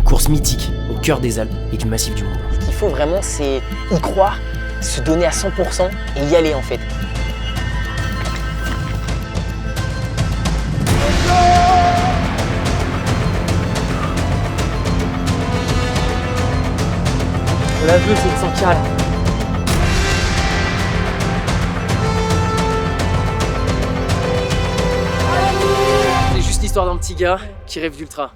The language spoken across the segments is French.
course mythique au cœur des Alpes et du massif du Mont Blanc. Ce qu'il faut vraiment, c'est y croire, se donner à 100% et y aller en fait. La vue, c'est une 100 là. C'est juste l'histoire d'un petit gars qui rêve d'ultra.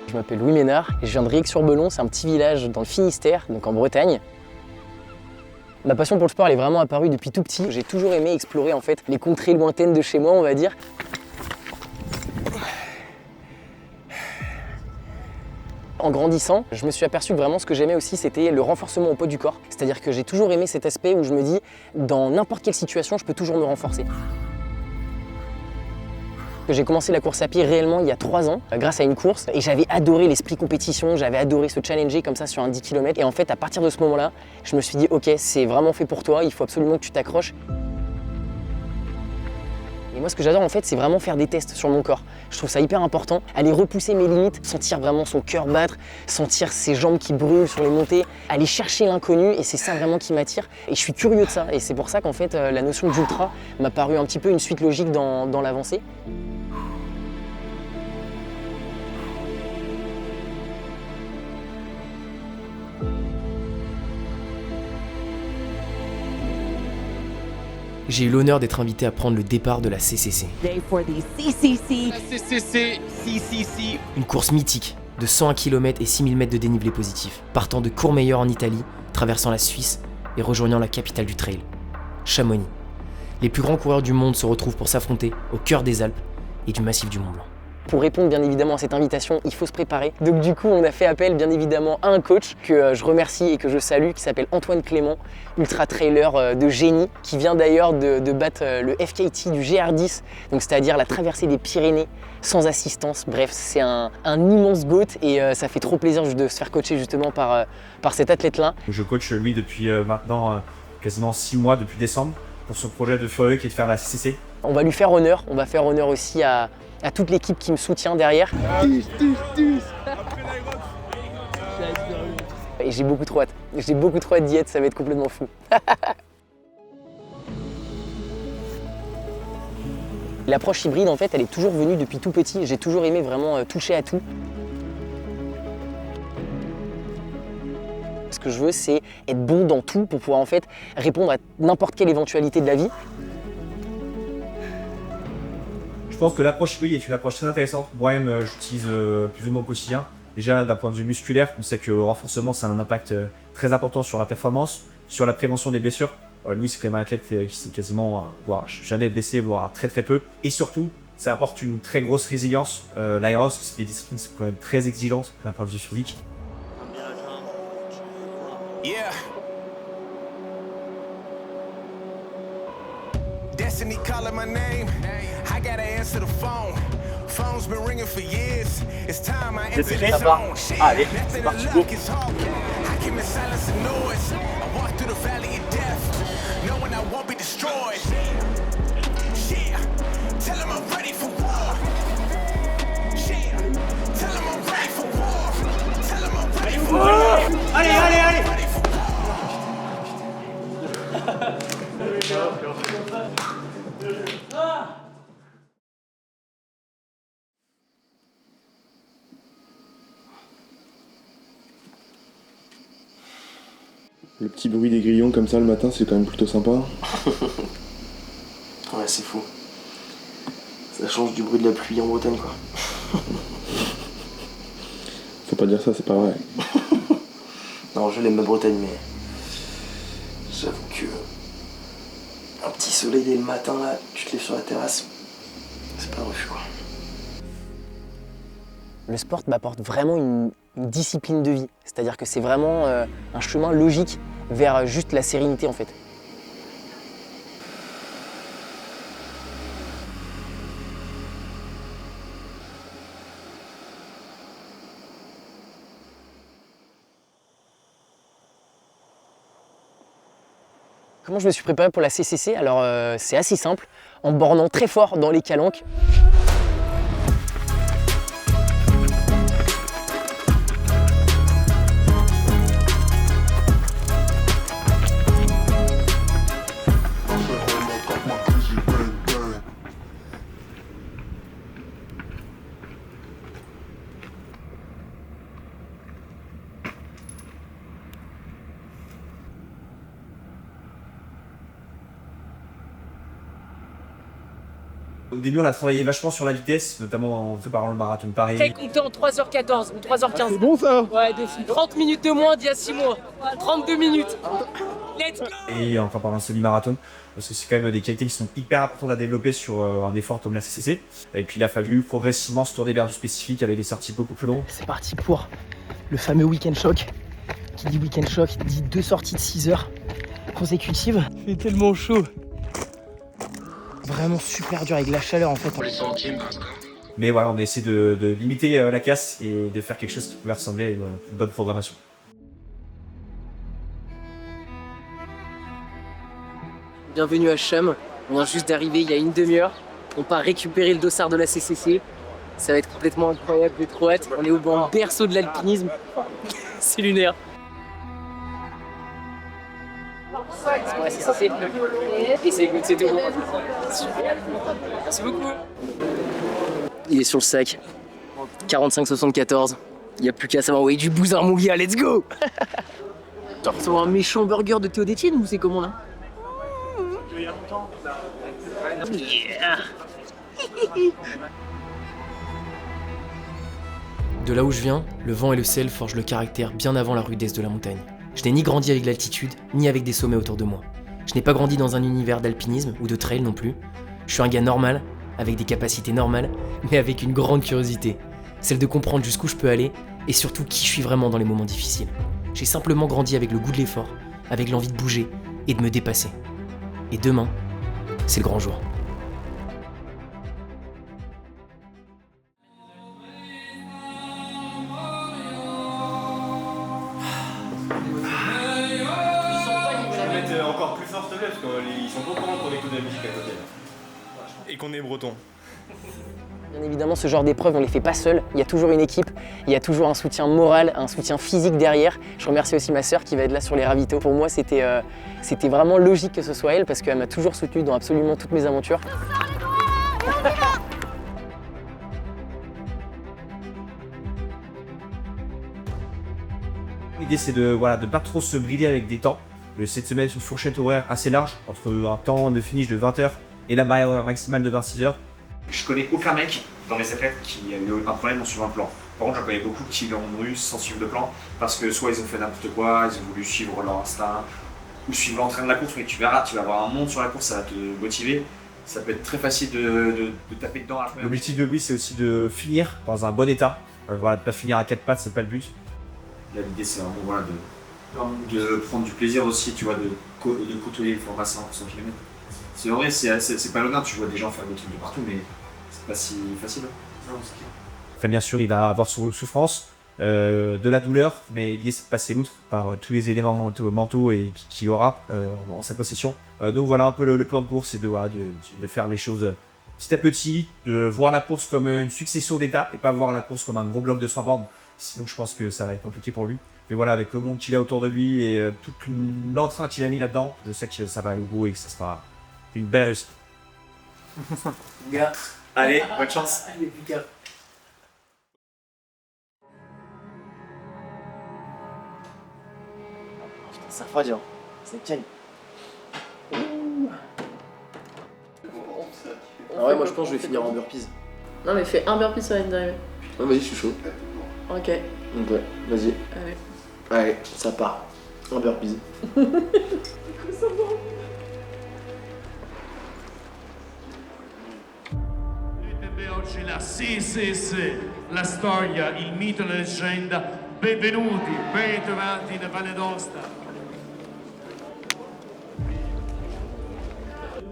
Je m'appelle Louis Ménard et je viens de Riec-sur-Belon, c'est un petit village dans le Finistère, donc en Bretagne. Ma passion pour le sport elle est vraiment apparue depuis tout petit. J'ai toujours aimé explorer en fait les contrées lointaines de chez moi, on va dire. En grandissant, je me suis aperçu que vraiment ce que j'aimais aussi c'était le renforcement au poids du corps. C'est-à-dire que j'ai toujours aimé cet aspect où je me dis dans n'importe quelle situation je peux toujours me renforcer. J'ai commencé la course à pied réellement il y a 3 ans grâce à une course et j'avais adoré l'esprit compétition, j'avais adoré se challenger comme ça sur un 10 km et en fait à partir de ce moment-là, je me suis dit ok c'est vraiment fait pour toi, il faut absolument que tu t'accroches. Et moi ce que j'adore en fait c'est vraiment faire des tests sur mon corps. Je trouve ça hyper important, aller repousser mes limites, sentir vraiment son cœur battre, sentir ses jambes qui brûlent sur les montées, aller chercher l'inconnu et c'est ça vraiment qui m'attire et je suis curieux de ça et c'est pour ça qu'en fait la notion d'ultra m'a paru un petit peu une suite logique dans l'avancée. J'ai eu l'honneur d'être invité à prendre le départ de la CCC. Une course mythique de 101 km et 6000 mètres de dénivelé positif, partant de Courmayeur en Italie, traversant la Suisse et rejoignant la capitale du trail, Chamonix. Les plus grands coureurs du monde se retrouvent pour s'affronter au cœur des Alpes et du massif du Mont Blanc. Pour répondre bien évidemment à cette invitation, il faut se préparer. Donc du coup, on a fait appel bien évidemment à un coach que je remercie et que je salue, qui s'appelle Antoine Clément, ultra trailer de génie, qui vient d'ailleurs de battre le FKT du GR10, donc c'est-à-dire la traversée des Pyrénées sans assistance. Bref, c'est un immense GOAT et ça fait trop plaisir de se faire coacher justement par cet athlète-là. Je coach lui depuis maintenant quasiment 6 mois, depuis décembre, pour son projet de feu qui est de faire la CCC. On va lui faire honneur, on va faire honneur aussi à toute l'équipe qui me soutient derrière. Et j'ai beaucoup trop hâte. J'ai beaucoup trop hâte d'y être, ça va être complètement fou. L'approche hybride, en fait, elle est toujours venue depuis tout petit. J'ai toujours aimé vraiment toucher à tout. Ce que je veux, c'est être bon dans tout pour pouvoir en fait répondre à n'importe quelle éventualité de la vie. Je pense que l'approche hybride est une approche très intéressante. Moi-même, j'utilise plus ou moins au quotidien. Déjà, d'un point de vue musculaire, on sait que le renforcement, ça a un impact très important sur la performance, sur la prévention des blessures. Lui, c'est quand même un athlète qui s'est quasiment, voire jamais blessé, voire très très peu. Et surtout, ça apporte une très grosse résilience. L'aéros, c'est des disciplines qui sont quand même très exigeantes d'un point de vue physique. Yeah. Destiny calling my name. I gotta answer the phone. Phone's been ringing for years. It's time I enter the zone. Allez, c'est parti, go. I came in silence and noise. I walk through the valley of death, knowing I won't be destroyed. Yeah, tell them I'm ready for war. Yeah, tell them I'm ready for war. Tell them I'm ready for war. Allez, allez, allez. Le petit bruit des grillons comme ça le matin, c'est quand même plutôt sympa. Ouais, c'est fou. Ça change du bruit de la pluie en Bretagne, quoi. Faut pas dire ça, c'est pas vrai. Non, je l'aime ma Bretagne, mais j'avoue que un petit soleil dès le matin, là, tu te lèves sur la terrasse, c'est pas refus, quoi. Le sport m'apporte vraiment une discipline de vie. C'est-à-dire que c'est vraiment un chemin logique vers juste la sérénité en fait. Comment je me suis préparé pour la CCC? Alors c'est assez simple, en bornant très fort dans les calanques. Au début, on a travaillé vachement sur la vitesse, notamment en préparant le marathon de Paris. Quel compté en 3h14 ou 3h15? C'est bon ça? Ouais, 30 minutes de moins d'il y a 6 mois. 32 minutes. Let's go! Et enfin par un semi-marathon, parce que c'est quand même des qualités qui sont hyper importantes à développer sur un effort comme la CCC. Et puis il a fallu progressivement se tourner vers du spécifique avec des sorties beaucoup plus longues. C'est parti pour le fameux week-end choc. Qui dit week-end choc dit 2 sorties de 6 heures consécutives. Il fait tellement chaud. Vraiment super dur avec la chaleur en fait. Mais voilà, on a essayé de limiter la casse et de faire quelque chose qui pouvait ressembler à une bonne programmation. Bienvenue à Cham. On vient juste d'arriver il y a une demi-heure. On part récupérer le dossard de la CCC. Ça va être complètement incroyable, j'ai trop hâte. On est au berceau de l'alpinisme. C'est lunaire. Ouais, c'est ça, et c'est tout. Super. Merci beaucoup. Il est sur le sac. 45,74. Il n'y a plus qu'à savoir envoyer du bouzard, mon gars. Let's go. T'as reçu un méchant burger de Théo d'Etienne ou c'est comment là? Yeah. De là où je viens, le vent et le sel forgent le caractère bien avant la rudesse de la montagne. Je n'ai ni grandi avec l'altitude, ni avec des sommets autour de moi. Je n'ai pas grandi dans un univers d'alpinisme ou de trail non plus. Je suis un gars normal, avec des capacités normales, mais avec une grande curiosité. Celle de comprendre jusqu'où je peux aller, et surtout qui je suis vraiment dans les moments difficiles. J'ai simplement grandi avec le goût de l'effort, avec l'envie de bouger et de me dépasser. Et demain, c'est le grand jour. Encore plus fort, s'il te plaît, parce qu'ils sont pas au courant qu'on écoute de la musique à côté. Et qu'on est breton. Bien évidemment, ce genre d'épreuves, on les fait pas seul. Il y a toujours une équipe, il y a toujours un soutien moral, un soutien physique derrière. Je remercie aussi ma sœur qui va être là sur les ravitaux. Pour moi, c'était vraiment logique que ce soit elle parce qu'elle m'a toujours soutenu dans absolument toutes mes aventures. L'idée c'est de pas trop se brider avec des temps. J'essaie de se mettre une fourchette horaire assez large, entre un temps de finish de 20 h et la barrière horaire maximale de 26 h. Je connais aucun mec dans les athlètes qui a eu un problème en suivant le plan. Par contre, j'en connais beaucoup qui l'ont eu sans suivre de plan, parce que soit ils ont fait n'importe quoi, ils ont voulu suivre leur instinct, ou suivre l'entraînement de la course, mais tu verras, tu vas avoir un monde sur la course, ça va te motiver. Ça peut être très facile de taper dedans. L'objectif de lui, c'est aussi de finir dans un bon état. De pas finir à 4 pattes, c'est pas le but. Là, l'idée, c'est vraiment de prendre du plaisir aussi, tu vois, de côtoyer les formats 100 km. C'est vrai, c'est pas l'honneur, tu vois des gens faire des trucs de partout, mais c'est pas si facile. Enfin, bien sûr, il va avoir souffrance, de la douleur, mais l'idée c'est de passer outre par tous les éléments mentaux et qu'il aura en sa possession. Donc voilà un peu le plan de course, c'est de faire les choses petit à petit, de voir la course comme une succession d'étapes et pas voir la course comme un gros bloc de 100 bornes. Sinon je pense que ça va être compliqué pour lui. Mais voilà, avec le monde qu'il a autour de lui et toute l'entrain qu'il a mis là-dedans, je sais que ça va aller au bout et que ça sera une belle réussite. Gars. Allez, bonne chance. Ça refroidit, c'est calme. Ah ouais, moi je pense que je vais finir en burpees. Non mais fais un burpee sur la ligne d'arrivée. Ouais, vas-y, je suis chaud. Ok. Donc ouais, vas-y. Allez. Allez, ça part. Un burpees. Oggi la CCC, la storia, il mito e la leggenda. Benvenuti, bentrovati da Valle d'Aosta.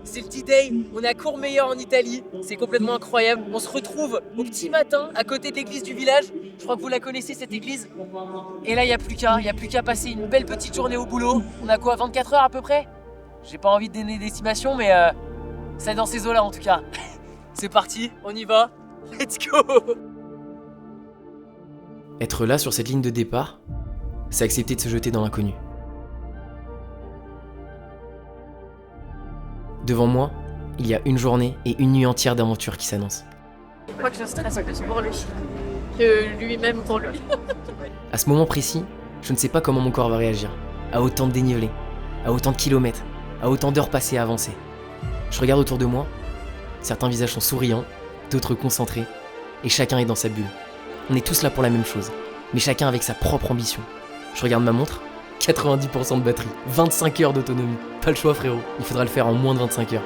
C'est le D-Day, on est à Courmayeur en Italie, c'est complètement incroyable. On se retrouve au petit matin à côté de l'église du village. Je crois que vous la connaissez cette église. Et là, il n'y a plus qu'à passer une belle petite journée au boulot. On a quoi, 24 heures à peu près? J'ai pas envie de donner d'estimation, mais c'est dans ces eaux-là en tout cas. C'est parti, on y va. Let's go! Être là sur cette ligne de départ, c'est accepter de se jeter dans l'inconnu. Devant moi, il y a une journée et une nuit entière d'aventure qui s'annoncent. Je crois que je stresse plus pour lui que lui-même pour lui. À ce moment précis, je ne sais pas comment mon corps va réagir. À autant de dénivelé, à autant de kilomètres, à autant d'heures passées à avancer. Je regarde autour de moi, certains visages sont souriants, d'autres concentrés, et chacun est dans sa bulle. On est tous là pour la même chose, mais chacun avec sa propre ambition. Je regarde ma montre, 90% de batterie, 25 heures d'autonomie. Pas le choix frérot, il faudra le faire en moins de 25 heures.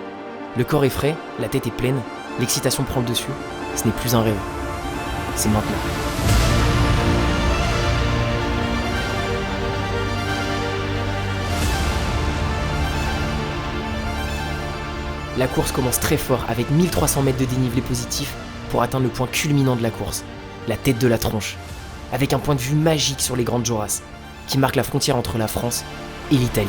Le corps est frais, la tête est pleine, l'excitation prend le dessus, ce n'est plus un rêve. C'est maintenant. La course commence très fort avec 1300 mètres de dénivelé positif pour atteindre le point culminant de la course, la tête de la tronche, avec un point de vue magique sur les Grandes Jorasses, qui marque la frontière entre la France et l'Italie.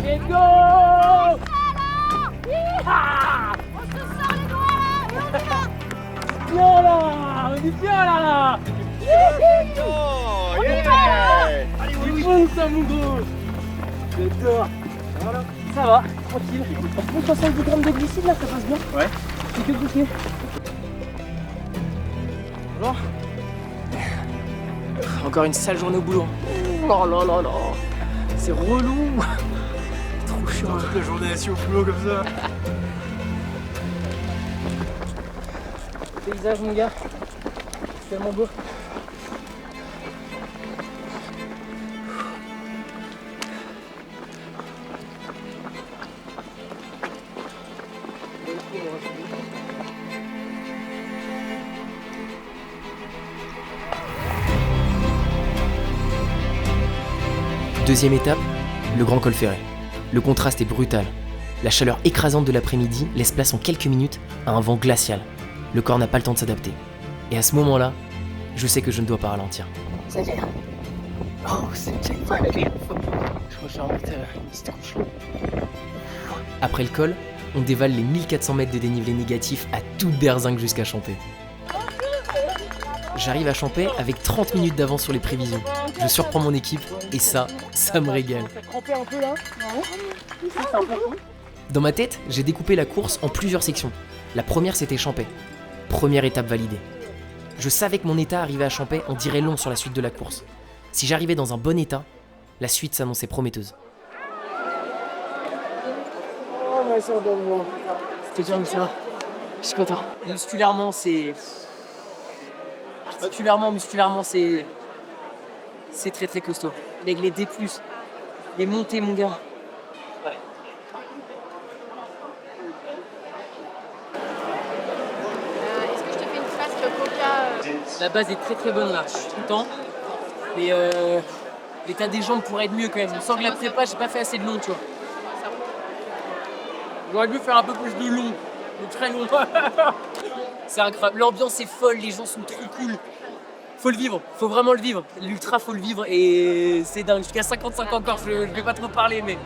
Let's go! Bien là! On est bien là! Allez, oui, ça mon gros! J'adore! Voilà. Ça va, tranquille. Bon, 70 grammes de glucides là, ça passe bien? Ouais. C'est que le bouquet. Bon. Encore une sale journée au boulot. Oh là là là! C'est relou! Trop chiant. Toute la journée assis au boulot comme ça. Paysage mon gars, c'est tellement beau. Deuxième étape, le Grand Col Ferret. Le contraste est brutal. La chaleur écrasante de l'après-midi laisse place en quelques minutes à un vent glacial. Le corps n'a pas le temps de s'adapter. Et à ce moment-là, je sais que je ne dois pas ralentir. Ça y est. Oh, c'est bien. Je crois que c'est couché. Après le col, on dévale les 1400 mètres de dénivelé négatif à toute berzingue jusqu'à Champais. J'arrive à Champais avec 30 minutes d'avance sur les prévisions. Je surprends mon équipe et ça me régale. Ça crampait un peu là? C'est un peu fou. Dans ma tête, j'ai découpé la course en plusieurs sections. La première, c'était Champais. Première étape validée. Je savais que mon état arrivé à Champais en dirait long sur la suite de la course. Si j'arrivais dans un bon état, la suite s'annonçait prometteuse. Oh, ma soeur de moi. C'était dur, mais ça va. Je suis content. Musculairement, c'est très très costaud. Avec les D+, les montées, mon gars. Ouais. Est-ce que je te fais une flasque coca La base est très très bonne là, je suis content. Mais l'état des jambes pourrait être mieux quand même. Sans que la prépa, j'ai pas fait assez de long, tu vois. J'aurais dû faire un peu plus de long, de très long. C'est incroyable, l'ambiance est folle, les gens sont trop cool. Faut le vivre, faut vraiment le vivre. L'ultra, faut le vivre et c'est dingue. Jusqu'à 55 encore, je vais pas trop parler, mais.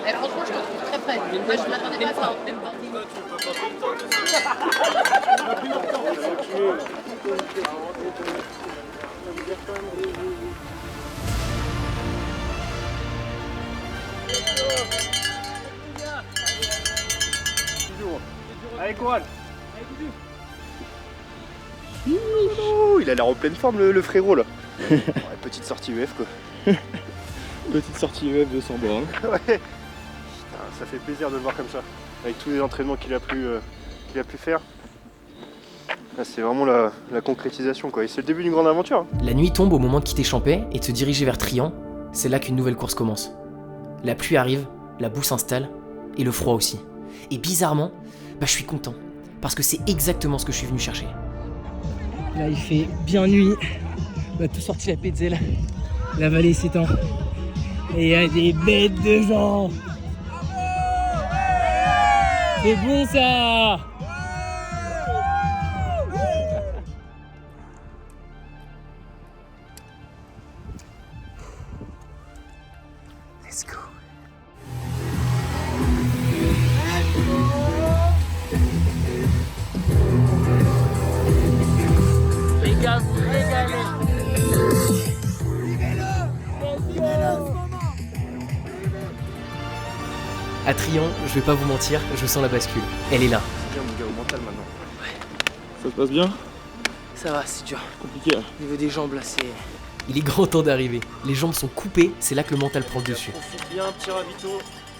Franchement, je te trouve très près. Moi, je m'attendais pas à ça. Allez, courage. Il a l'air en pleine forme le frérot là. Ouais, petite sortie UF quoi. Petite sortie UF de 100 bornes. Ouais. Putain, ça fait plaisir de le voir comme ça. Avec tous les entraînements qu'il a pu faire. Là, c'est vraiment la concrétisation quoi. Et c'est le début d'une grande aventure. Hein. La nuit tombe au moment de quitter Champais et de se diriger vers Trian. C'est là qu'une nouvelle course commence. La pluie arrive, la boue s'installe et le froid aussi. Et bizarrement, je suis content. parce que c'est exactement ce que je suis venu chercher. Là, il fait bien nuit. On a tout sorti la pétzelle. La vallée s'étend. Et il y a des bêtes de gens. C'est bon ça. Let's go. Les gars, vous régalez. À Trian, je vais pas vous mentir, je sens la bascule. Elle est là. C'est bien mon gars, au mental maintenant. Ça se passe bien? Ça va, c'est dur. Compliqué là. Au niveau des jambes, là, c'est... Il est grand temps d'arriver. Les jambes sont coupées, c'est là que le mental prend le dessus. Profite bien, petit ravito.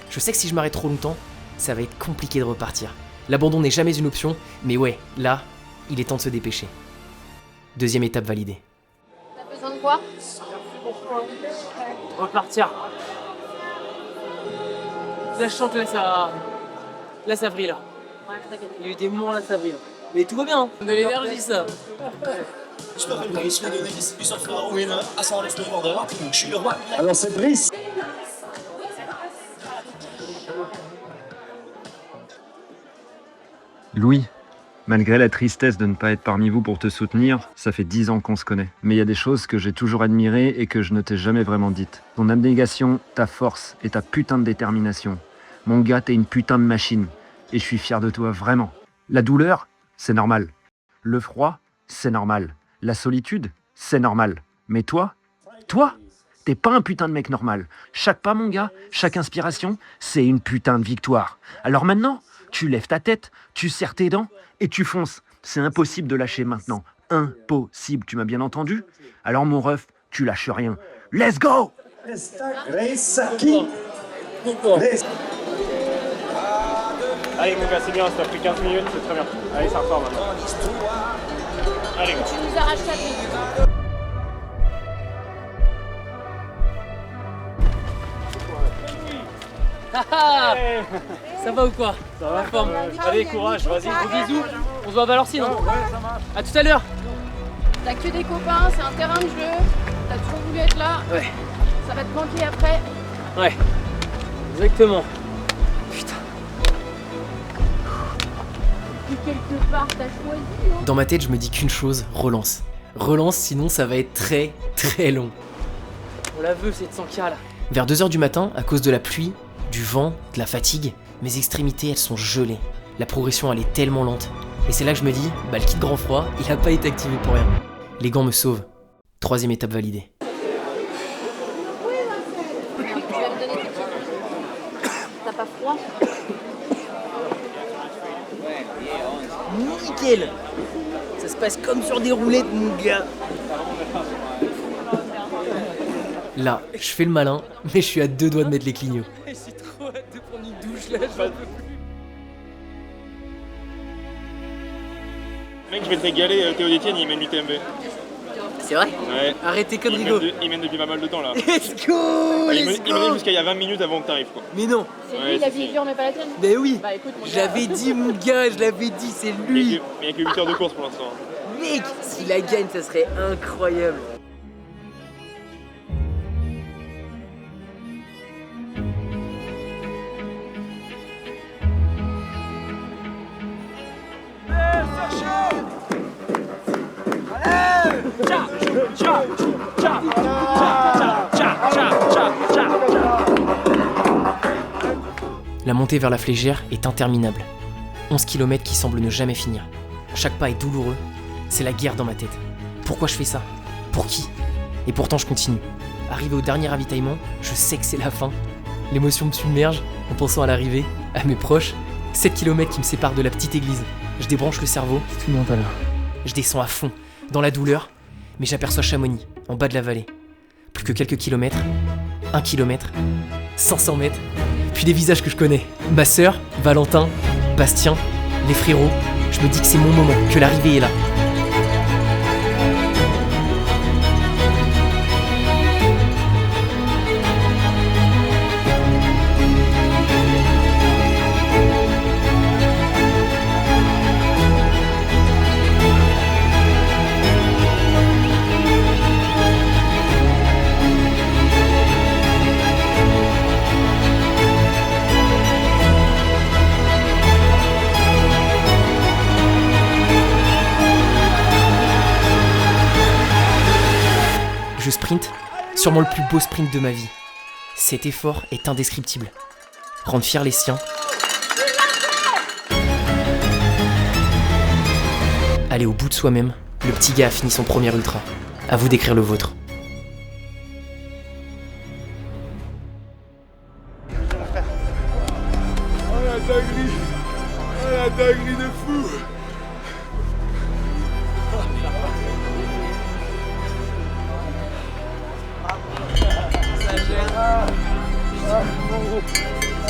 Je sais que si je m'arrête trop longtemps, ça va être compliqué de repartir. L'abandon n'est jamais une option, mais ouais, là, il est temps de se dépêcher. Deuxième étape validée. T'as besoin de quoi? Repartir. Là, je sens que là, ça brille, là. Ouais, t'inquiète. Il y a eu des moments, là, ça brille. Mais tout va bien, hein. De l'énergie, ça. Je m'appelle Brice, le distributeur frérot winner, à saint le vendeur, je suis le roi. Alors c'est Brice. Louis, malgré la tristesse de ne pas être parmi vous pour te soutenir, ça fait 10 ans qu'on se connaît. Mais il y a des choses que j'ai toujours admirées et que je ne t'ai jamais vraiment dites. Ton abnégation, ta force et ta putain de détermination. Mon gars, t'es une putain de machine. Et je suis fier de toi, vraiment. La douleur, c'est normal. Le froid, c'est normal. La solitude, c'est normal. Mais toi, t'es pas un putain de mec normal. Chaque pas, mon gars, chaque inspiration, c'est une putain de victoire. Alors maintenant, tu lèves ta tête, tu serres tes dents et tu fonces. C'est impossible de lâcher maintenant. Impossible, tu m'as bien entendu? Alors mon ref, tu lâches rien. Let's go! Allez mon gars, c'est bien, ça t'a pris 15 minutes, c'est très bien. Allez, ça repart maintenant. Allez, Tu nous arraches pas de Ça va ou quoi? Ça va, forme. Allez, courage, vas-y. Gros bisous. On se voit à Valorcine. Hein. À tout à l'heure. T'as que des copains, c'est un terrain de jeu. T'as toujours voulu être là. Ouais. Ça va te manquer après. Ouais. Exactement. Putain. Et quelque part, t'as choisi, hein. Dans ma tête, je me dis qu'une chose, relance. Relance, sinon ça va être très très long. On la veut cette 100K là. Vers 2h du matin, à cause de la pluie, du vent, de la fatigue, mes extrémités elles sont gelées. La progression elle est tellement lente. Et c'est là que je me dis, bah le kit grand froid, il a pas été activé pour rien. Les gants me sauvent. Troisième étape validée. Tu vas me donner tes petits. T'as pas froid? Nickel. Ça se passe comme sur des roulettes mon gars. Là, je fais le malin, mais je suis à 2 doigts de mettre les clignots. J'ai trop hâte de prendre une douche là, j'en peux plus. Mec, je vais te régaler, Théo Détienne, il mène l'UTMB. C'est vrai? Ouais. Arrêtez comme Rigo. Il mène depuis pas mal de temps là. Let's go! Il Let's menait go! jusqu'à il y a 20 minutes avant que t'arrives quoi. Mais non. C'est Ouais, lui, la si, vie est dure, mais pas la tienne. Mais oui. Bah écoute, mon gars. J'avais dit mon gars, je l'avais dit, c'est lui. Mais il n'y a que 8 heures de course pour l'instant. Mec, s'il la gagne, ça serait incroyable. La montée vers la Flégère est interminable. 11 km qui semblent ne jamais finir. Chaque pas est douloureux. C'est la guerre dans ma tête. Pourquoi je fais ça? Pour qui? Et pourtant je continue. Arrivé au dernier ravitaillement, je sais que c'est la fin. L'émotion me submerge en pensant à l'arrivée, à mes proches. 7 km qui me séparent de la petite église. Je débranche le cerveau. Tout mental. Je descends à fond, dans la douleur, mais j'aperçois Chamonix, en bas de la vallée. Plus que quelques kilomètres, 1 kilomètre, 500 mètres, puis des visages que je connais. Ma sœur, Valentin, Bastien, les frérots. Je me dis que c'est mon moment, que l'arrivée est là. sprint, sûrement le plus beau sprint de ma vie. Cet effort est indescriptible. Rendre fiers les siens. Aller au bout de soi-même, le petit gars a fini son premier ultra. À vous d'écrire le vôtre. La dinguerie de fou. Ça gêne.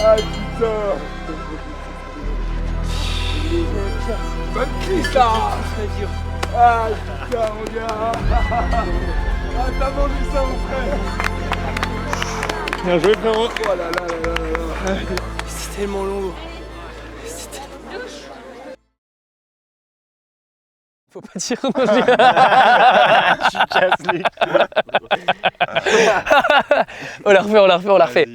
Ah putain. Bonne crise là. Ah putain mon gars. Ah t'as mangé ça mon frère. Bien joué frérot. Oh là là là là là. C'est tellement long. Faut pas dire non, je casse les couilles. On la refait.